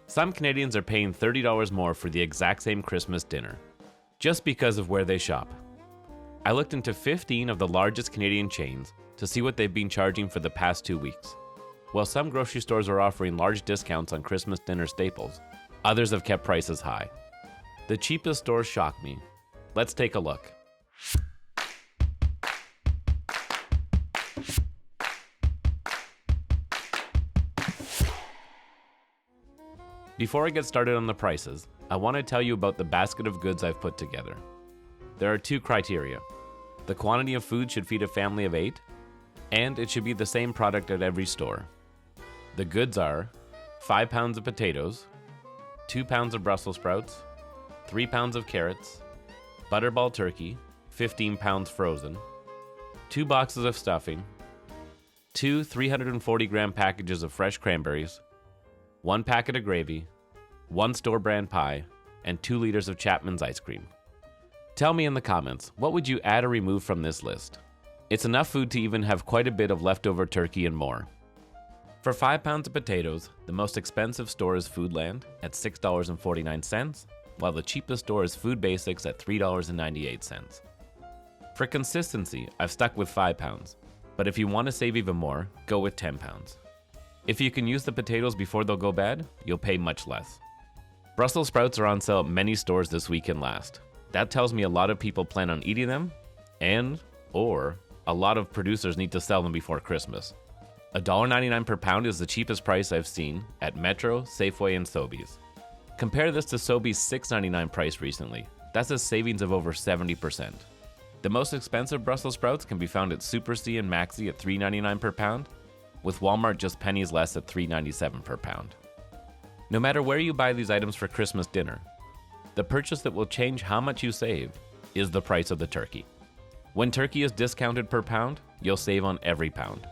Some Canadians are paying $30 more for the exact same Christmas dinner, just because of where they shop. I looked into 15 of the largest Canadian chains to see what they've been charging for the past 2 weeks. While some grocery stores are offering large discounts on Christmas dinner staples, others have kept prices high. The cheapest stores shocked me. Let's take a look. Before I get started on the prices, I want to tell you about the basket of goods I've put together. There are 2 criteria. The quantity of food should feed a family of 8, and it should be the same product at every store. The goods are 5 pounds of potatoes, 2 pounds of Brussels sprouts, 3 pounds of carrots, Butterball turkey, 15 pounds frozen, 2 boxes of stuffing, 2 340-gram packages of fresh cranberries, 1 packet of gravy, 1 store brand pie, and 2 liters of Chapman's ice cream. Tell me in the comments, what would you add or remove from this list? It's enough food to even have quite a bit of leftover turkey and more. For 5 pounds of potatoes, the most expensive store is Foodland at $6.49, while the cheapest store is Food Basics at $3.98. For consistency, I've stuck with 5 pounds, but if you want to save even more, go with 10 pounds. If you can use the potatoes before they'll go bad, you'll pay much less. Brussels sprouts are on sale at many stores this week and last. That tells me a lot of people plan on eating them, or a lot of producers need to sell them before Christmas. $1.99 per pound is the cheapest price I've seen at Metro, Safeway, and Sobeys. Compare this to Sobeys' $6.99 price recently. That's a savings of over 70%. The most expensive Brussels sprouts can be found at Super C and Maxi at $3.99 per pound, with Walmart just pennies less at $3.97 per pound. No matter where you buy these items for Christmas dinner, the purchase that will change how much you save is the price of the turkey. When turkey is discounted per pound, you'll save on every pound.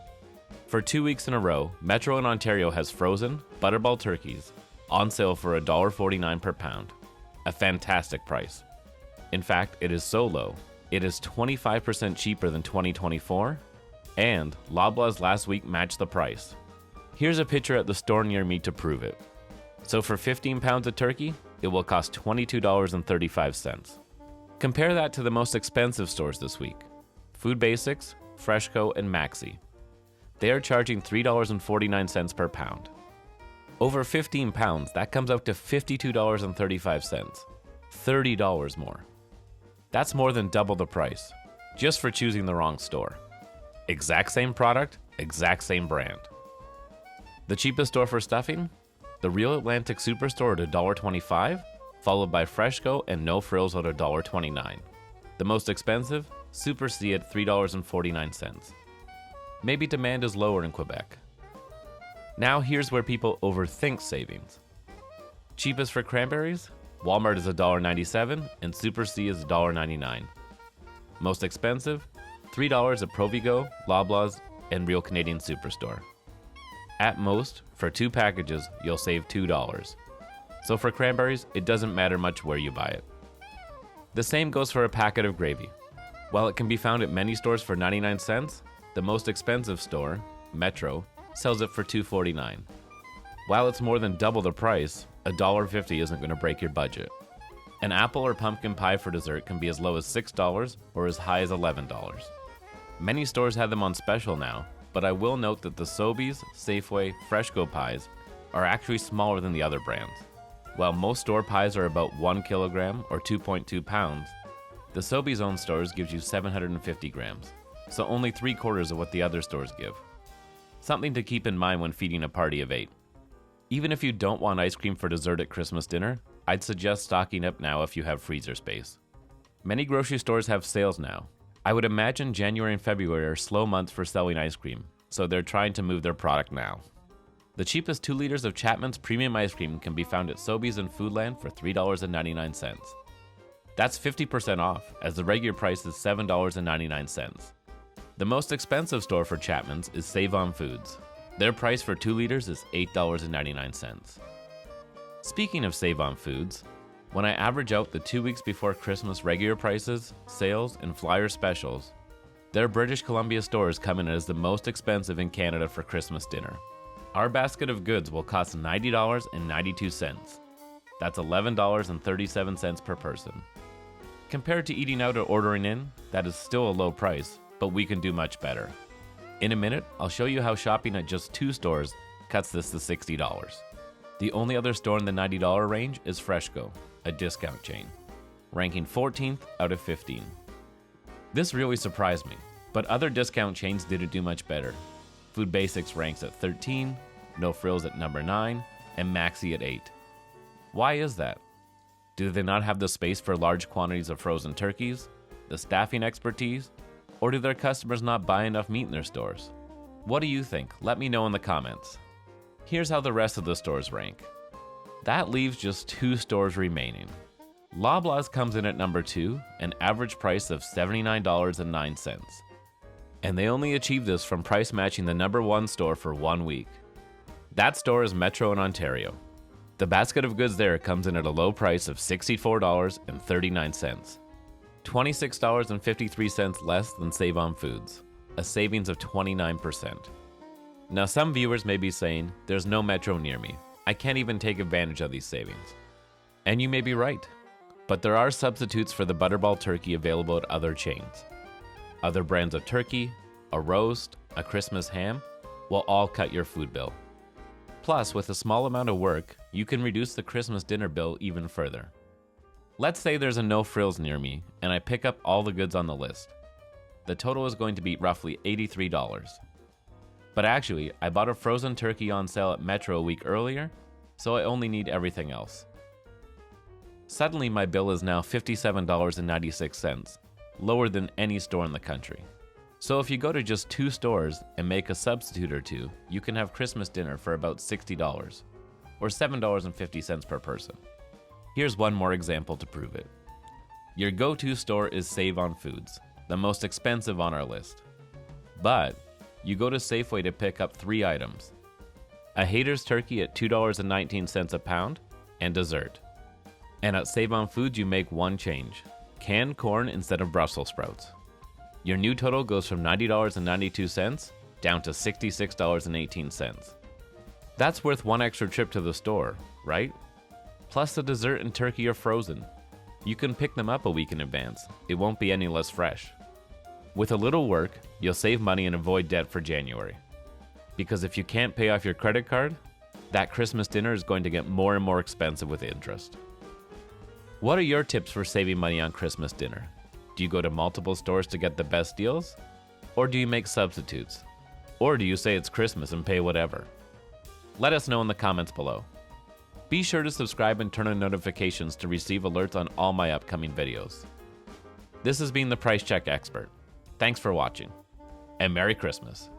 For 2 weeks in a row, Metro in Ontario has frozen Butterball turkeys on sale for $1.49 per pound. A fantastic price. In fact, it is so low, it is 25% cheaper than 2024, and Loblaws last week matched the price. Here's a picture at the store near me to prove it. So for 15 pounds of turkey, it will cost $22.35. Compare that to the most expensive stores this week, Food Basics, Freshco, and Maxi. They are charging $3.49 per pound. Over 15 pounds, that comes out to $52.35, $30 more. That's more than double the price, just for choosing the wrong store. Exact same product, exact same brand. The cheapest store for stuffing? The Real Atlantic Superstore at $1.25, followed by Freshco and No Frills at $1.29. The most expensive? Super C at $3.49. Maybe demand is lower in Quebec. Now here's where people overthink savings. Cheapest for cranberries? Walmart is $1.97 and Super C is $1.99. Most expensive? $3 at Provigo, Loblaws, and Real Canadian Superstore. At most, for 2 packages, you'll save $2. So for cranberries, it doesn't matter much where you buy it. The same goes for a packet of gravy. While it can be found at many stores for 99 cents, the most expensive store, Metro, sells it for $2.49. While it's more than double the price, $1.50 isn't going to break your budget. An apple or pumpkin pie for dessert can be as low as $6 or as high as $11. Many stores have them on special now, but I will note that the Sobeys, Safeway, Freshco pies are actually smaller than the other brands. While most store pies are about 1 kilogram or 2.2 pounds, the Sobeys own stores gives you 750 grams, so only 3/4 of what the other stores give. Something to keep in mind when feeding a party of 8. Even if you don't want ice cream for dessert at Christmas dinner, I'd suggest stocking up now if you have freezer space. Many grocery stores have sales now. I would imagine January and February are slow months for selling ice cream, so they're trying to move their product now. The cheapest 2 liters of Chapman's premium ice cream can be found at Sobeys and Foodland for $3.99. That's 50% off, as the regular price is $7.99. The most expensive store for Chapman's is Save On Foods. Their price for 2 liters is $8.99. Speaking of Save On Foods, when I average out the 2 weeks before Christmas regular prices, sales, and flyer specials, their British Columbia stores come in as the most expensive in Canada for Christmas dinner. Our basket of goods will cost $90.92. That's $11.37 per person. Compared to eating out or ordering in, that is still a low price, but we can do much better. In a minute, I'll show you how shopping at just 2 stores cuts this to $60. The only other store in the $90 range is Freshco, a discount chain, ranking 14th out of 15. This really surprised me, but other discount chains didn't do much better. Food Basics ranks at 13, No Frills at number 9, and Maxi at 8. Why is that? Do they not have the space for large quantities of frozen turkeys, the staffing expertise, or do their customers not buy enough meat in their stores? What do you think? Let me know in the comments. Here's how the rest of the stores rank. That leaves just 2 stores remaining. Loblaws comes in at number 2, an average price of $79.09. And they only achieved this from price matching the number 1 store for 1 week. That store is Metro in Ontario. The basket of goods there comes in at a low price of $64.39, $26.53 less than Save On Foods, a savings of 29%. Now some viewers may be saying, there's no Metro near me. I can't even take advantage of these savings. And you may be right, but there are substitutes for the Butterball turkey available at other chains. Other brands of turkey, a roast, a Christmas ham will all cut your food bill. Plus, with a small amount of work, you can reduce the Christmas dinner bill even further. Let's say there's a No Frills near me, and I pick up all the goods on the list. The total is going to be roughly $83. But actually, I bought a frozen turkey on sale at Metro a week earlier, so I only need everything else. Suddenly, my bill is now $57.96, lower than any store in the country. So if you go to just 2 stores and make a substitute or 2, you can have Christmas dinner for about $60, or $7.50 per person. Here's one more example to prove it. Your go-to store is Save On Foods, the most expensive on our list. But you go to Safeway to pick up 3 items: a Hater's turkey at $2.19 a pound, and dessert. And at Save On Foods you make one change: canned corn instead of Brussels sprouts. Your new total goes from $90.92 down to $66.18. That's worth one extra trip to the store, right? Plus the dessert and turkey are frozen. You can pick them up a week in advance. It won't be any less fresh. With a little work, you'll save money and avoid debt for January. Because if you can't pay off your credit card, that Christmas dinner is going to get more and more expensive with interest. What are your tips for saving money on Christmas dinner? Do you go to multiple stores to get the best deals? Or do you make substitutes? Or do you say it's Christmas and pay whatever? Let us know in the comments below. Be sure to subscribe and turn on notifications to receive alerts on all my upcoming videos. This has been the Price Check Expert. Thanks for watching, and Merry Christmas.